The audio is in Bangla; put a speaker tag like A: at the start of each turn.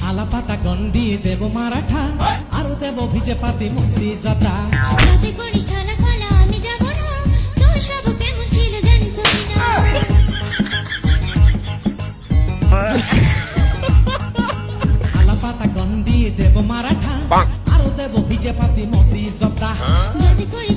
A: আলা পাতা গন্ডি দেব মারাঠা আর দেব ভিজে পাতি মুক্তি যাত্রা
B: রাতে করি ছলা কলা আমি যাব না তো সব কেমন ছিল জানিস না
A: আলা পাতা গন্ডি দেব মারাঠা আর দেব ভিজে পাতি মুক্তি যাত্রা
B: রাতে করি